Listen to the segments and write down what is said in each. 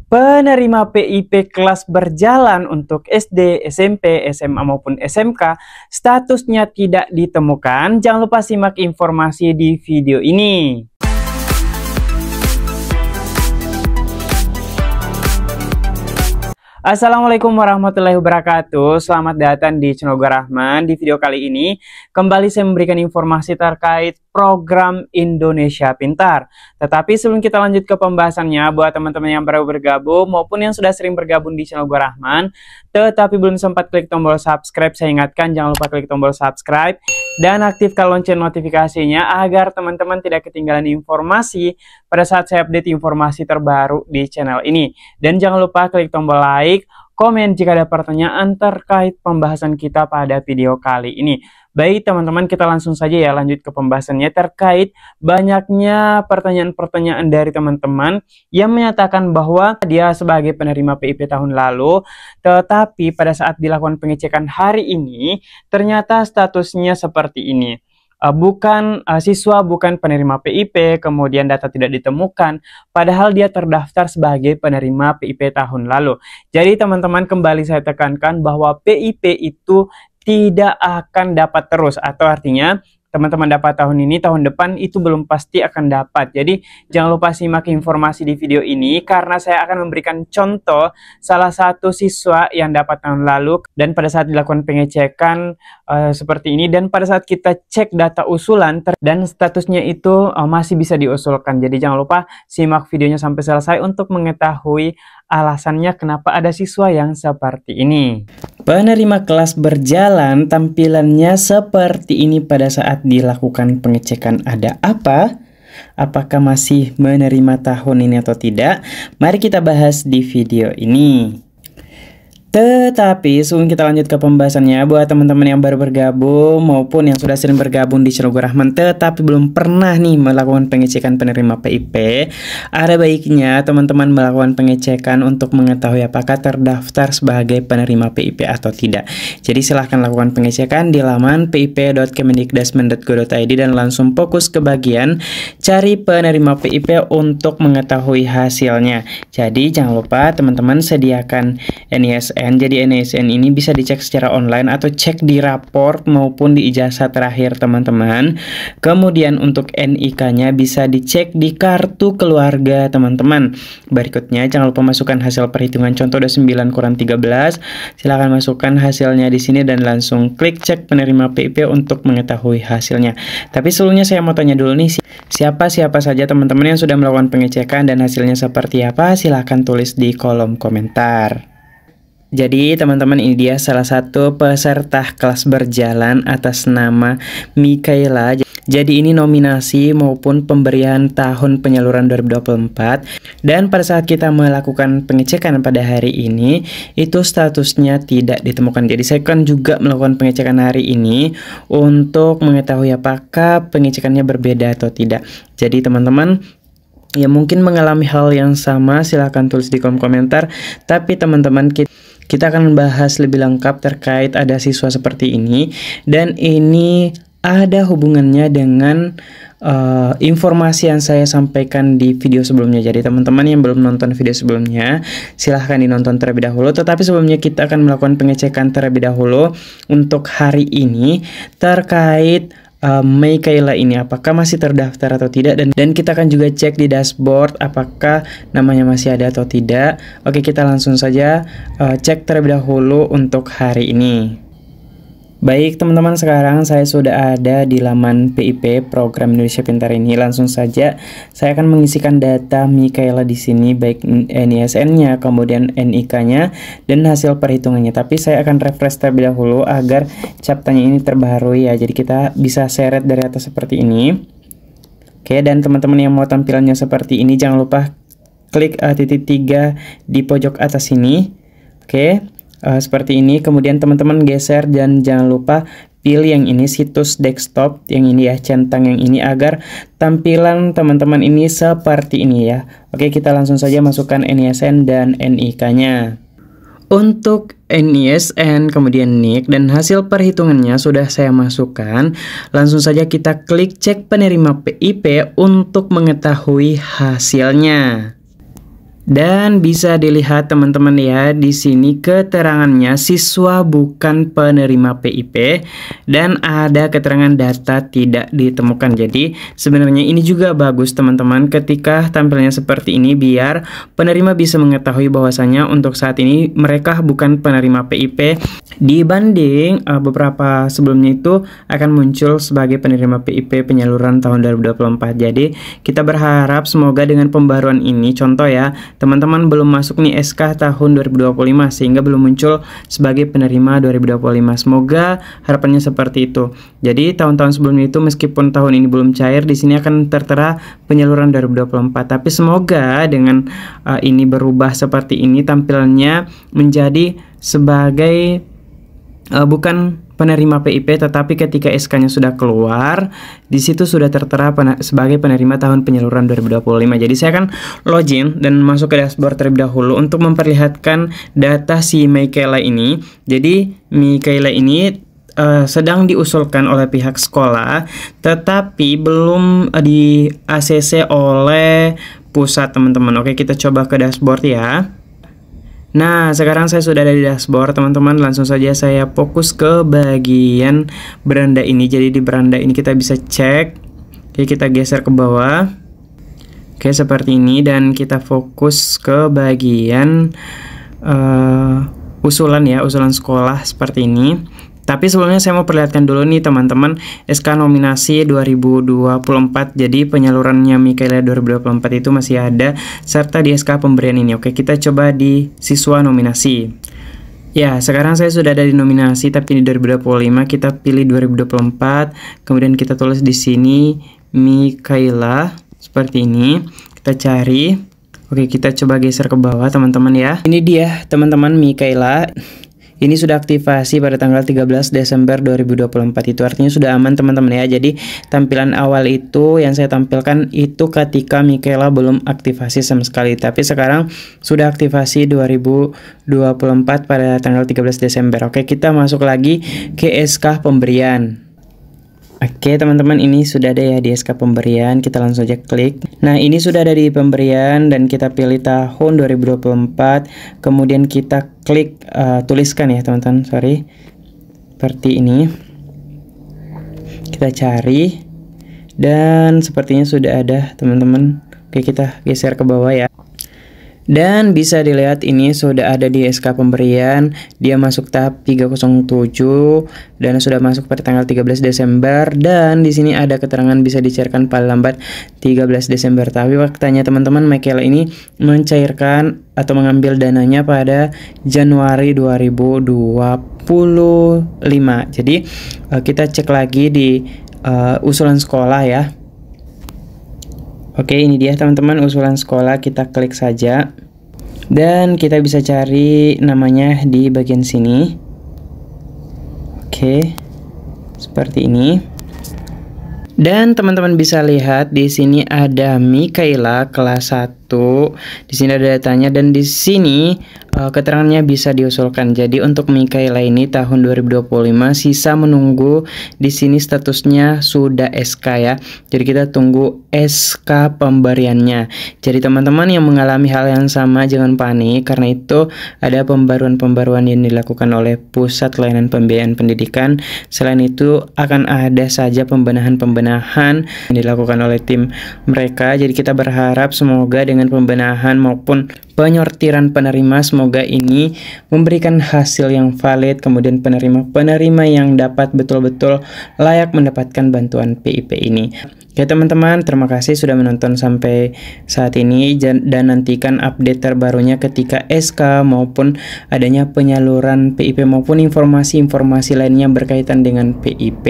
Penerima PIP kelas berjalan untuk SD, SMP, SMA maupun SMK statusnya tidak ditemukan. Jangan lupa simak informasi di video ini. Assalamualaikum warahmatullahi wabarakatuh. Selamat datang di channel Gue Rahman. Di video kali ini kembali saya memberikan informasi terkait program Indonesia Pintar. Tetapi sebelum kita lanjut ke pembahasannya, buat teman-teman yang baru bergabung maupun yang sudah sering bergabung di channel Gue Rahman tetapi belum sempat klik tombol subscribe, saya ingatkan jangan lupa klik tombol subscribe dan aktifkan lonceng notifikasinya agar teman-teman tidak ketinggalan informasi pada saat saya update informasi terbaru di channel ini. Dan jangan lupa klik tombol like, komen jika ada pertanyaan terkait pembahasan kita pada video kali ini. Baik teman-teman, kita langsung saja ya lanjut ke pembahasannya terkait banyaknya pertanyaan-pertanyaan dari teman-teman yang menyatakan bahwa dia sebagai penerima PIP tahun lalu, tetapi pada saat dilakukan pengecekan hari ini ternyata statusnya seperti ini. Bukan siswa, bukan penerima PIP, kemudian data tidak ditemukan, padahal dia terdaftar sebagai penerima PIP tahun lalu. Jadi teman-teman, kembali saya tekankan bahwa PIP itu tidak akan dapat terus, atau artinya teman-teman dapat tahun ini, tahun depan itu belum pasti akan dapat. Jadi jangan lupa simak informasi di video ini karena saya akan memberikan contoh salah satu siswa yang dapat tahun lalu dan pada saat dilakukan pengecekan seperti ini, dan pada saat kita cek data usulan dan statusnya itu masih bisa diusulkan. Jadi jangan lupa simak videonya sampai selesai untuk mengetahui alasannya kenapa ada siswa yang seperti ini. Penerima kelas berjalan tampilannya seperti ini pada saat dilakukan pengecekan. Ada apa? Apakah masih menerima tahun ini atau tidak? Mari kita bahas di video ini. Tetapi sebelum kita lanjut ke pembahasannya, buat teman-teman yang baru bergabung maupun yang sudah sering bergabung di channel Gue Rahman tetapi belum pernah nih melakukan pengecekan penerima PIP, ada baiknya teman-teman melakukan pengecekan untuk mengetahui apakah terdaftar sebagai penerima PIP atau tidak. Jadi silahkan lakukan pengecekan di laman pip.kemendikdasmen.go.id dan langsung fokus ke bagian cari penerima PIP untuk mengetahui hasilnya. Jadi jangan lupa teman-teman sediakan NISN. Jadi NISN ini bisa dicek secara online atau cek di raport maupun di ijazah terakhir teman-teman. Kemudian untuk NIK-nya bisa dicek di kartu keluarga teman-teman. Berikutnya jangan lupa masukkan hasil perhitungan contoh 9 kurang 13. Silahkan masukkan hasilnya di sini dan langsung klik cek penerima PIP untuk mengetahui hasilnya. Tapi sebelumnya saya mau tanya dulu nih, siapa saja teman-teman yang sudah melakukan pengecekan dan hasilnya seperti apa? Silahkan tulis di kolom komentar. Jadi teman-teman, ini dia salah satu peserta kelas berjalan atas nama Mikaela. Jadi ini nominasi maupun pemberian tahun penyaluran 2024. Dan pada saat kita melakukan pengecekan pada hari ini, itu statusnya tidak ditemukan. Jadi saya kan juga melakukan pengecekan hari ini untuk mengetahui apakah pengecekannya berbeda atau tidak. Jadi teman-teman yang mungkin mengalami hal yang sama, silahkan tulis di kolom komentar. Tapi teman-teman, kita akan membahas lebih lengkap terkait ada siswa seperti ini, dan ini ada hubungannya dengan informasi yang saya sampaikan di video sebelumnya. Jadi teman-teman yang belum nonton video sebelumnya, silahkan dinonton terlebih dahulu. Tetapi sebelumnya kita akan melakukan pengecekan terlebih dahulu untuk hari ini terkait Mikaela ini apakah masih terdaftar atau tidak, dan kita akan juga cek di dashboard apakah namanya masih ada atau tidak. Oke, kita langsung saja cek terlebih dahulu untuk hari ini. Baik teman-teman, sekarang saya sudah ada di laman PIP program Indonesia Pintar ini. Langsung saja saya akan mengisikan data Mikaela di sini, baik NISN-nya, kemudian NIK-nya, dan hasil perhitungannya. Tapi saya akan refresh terlebih dahulu agar captanya ini terbaharui ya. Jadi kita bisa seret dari atas seperti ini. Oke, dan teman-teman yang mau tampilannya seperti ini, jangan lupa klik titik 3 di pojok atas ini. Oke. Seperti ini, kemudian teman-teman geser dan jangan lupa pilih yang ini, situs desktop yang ini ya, centang yang ini, agar tampilan teman-teman ini seperti ini ya. Oke, kita langsung saja masukkan NISN dan NIK-nya. Untuk NISN, kemudian NIK, dan hasil perhitungannya sudah saya masukkan. Langsung saja kita klik cek penerima PIP untuk mengetahui hasilnya. Dan bisa dilihat teman-teman ya, di sini keterangannya siswa bukan penerima PIP dan ada keterangan data tidak ditemukan. Jadi sebenarnya ini juga bagus teman-teman ketika tampilnya seperti ini biar penerima bisa mengetahui bahwasanya untuk saat ini mereka bukan penerima PIP dibanding beberapa sebelumnya itu akan muncul sebagai penerima PIP penyaluran tahun 2024. Jadi kita berharap semoga dengan pembaruan ini, contoh ya, teman-teman belum masuk nih SK tahun 2025 sehingga belum muncul sebagai penerima 2025. Semoga harapannya seperti itu. Jadi tahun-tahun sebelumnya itu meskipun tahun ini belum cair, di sini akan tertera penyaluran 2024. Tapi semoga dengan ini berubah seperti ini tampilannya menjadi sebagai bukan penerima PIP, tetapi ketika SK-nya sudah keluar, di situ sudah tertera sebagai penerima tahun penyaluran 2025. Jadi saya akan login dan masuk ke dashboard terlebih dahulu untuk memperlihatkan data si Michaela ini. Jadi Michaela ini sedang diusulkan oleh pihak sekolah, tetapi belum di ACC oleh pusat teman-teman. Oke, kita coba ke dashboard ya. Nah, sekarang saya sudah ada di dashboard, teman-teman. Langsung saja saya fokus ke bagian beranda ini. Jadi di beranda ini kita bisa cek. Oke, kita geser ke bawah. Oke, seperti ini. Dan kita fokus ke bagian usulan ya, usulan sekolah seperti ini. Tapi sebelumnya saya mau perlihatkan dulu nih teman-teman SK nominasi 2024. Jadi penyalurannya Michaela 2024 itu masih ada serta di SK pemberian ini. Oke, kita coba di siswa nominasi. Ya, sekarang saya sudah ada di nominasi tapi di 2025 kita pilih 2024. Kemudian kita tulis di sini Michaela seperti ini. Kita cari. Oke, kita coba geser ke bawah teman-teman ya. Ini dia teman-teman Michaela. Ini sudah aktivasi pada tanggal 13 Desember 2024. Itu artinya sudah aman teman-teman ya. Jadi tampilan awal itu yang saya tampilkan itu ketika Michaela belum aktivasi sama sekali. Tapi sekarang sudah aktivasi 2024 pada tanggal 13 Desember. Oke, kita masuk lagi ke SK pemberian. Oke teman-teman, ini sudah ada ya di SK pemberian. Kita langsung aja klik. Nah, ini sudah ada di pemberian dan kita pilih tahun 2024. Kemudian kita klik tuliskan ya teman-teman, sorry, seperti ini. Kita cari dan sepertinya sudah ada teman-teman. Oke, kita geser ke bawah ya. Dan bisa dilihat ini sudah ada di SK pemberian. Dia masuk tahap 307 dan sudah masuk pada tanggal 13 Desember. Dan di sini ada keterangan bisa dicairkan paling lambat 13 Desember. Tapi faktanya teman-teman, Michaela ini mencairkan atau mengambil dananya pada Januari 2025. Jadi kita cek lagi di usulan sekolah ya. Oke, ini dia teman-teman usulan sekolah, kita klik saja. Dan kita bisa cari namanya di bagian sini. Oke, seperti ini. Dan teman-teman bisa lihat di sini ada Michaela kelas 1. Di sini ada datanya dan di sini keterangannya bisa diusulkan. Jadi untuk Michaela ini tahun 2025 sisa menunggu, di sini statusnya sudah SK ya. Jadi kita tunggu SK pemberiannya. Jadi teman-teman yang mengalami hal yang sama jangan panik, karena itu ada pembaruan-pembaruan yang dilakukan oleh Pusat Layanan Pembiayaan Pendidikan. Selain itu akan ada saja pembenahan yang dilakukan oleh tim mereka. Jadi kita berharap semoga dengan pembenahan maupun penyortiran penerima, semoga ini memberikan hasil yang valid, kemudian penerima yang dapat betul-betul layak mendapatkan bantuan PIP ini. Oke teman-teman, terima kasih sudah menonton sampai saat ini dan nantikan update terbarunya ketika SK maupun adanya penyaluran PIP maupun informasi-informasi lainnya berkaitan dengan PIP.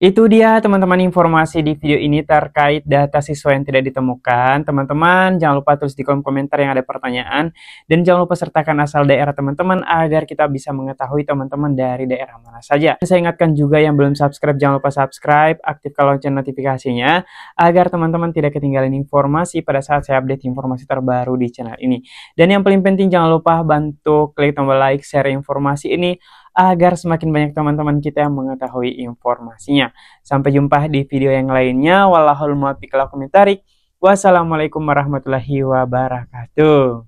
Itu dia teman-teman informasi di video ini terkait data siswa yang tidak ditemukan. Teman-teman jangan lupa tulis di kolom komentar yang ada pertanyaan. Dan jangan lupa sertakan asal daerah teman-teman agar kita bisa mengetahui teman-teman dari daerah mana saja. Saya ingatkan juga yang belum subscribe, jangan lupa subscribe, aktifkan lonceng notifikasinya agar teman-teman tidak ketinggalan informasi pada saat saya update informasi terbaru di channel ini. Dan yang paling penting jangan lupa bantu klik tombol like, share informasi ini agar semakin banyak teman-teman kita yang mengetahui informasinya. Sampai jumpa di video yang lainnya. Wallahul muwaffiq ila aqwamit thoriq. Wassalamualaikum warahmatullahi wabarakatuh.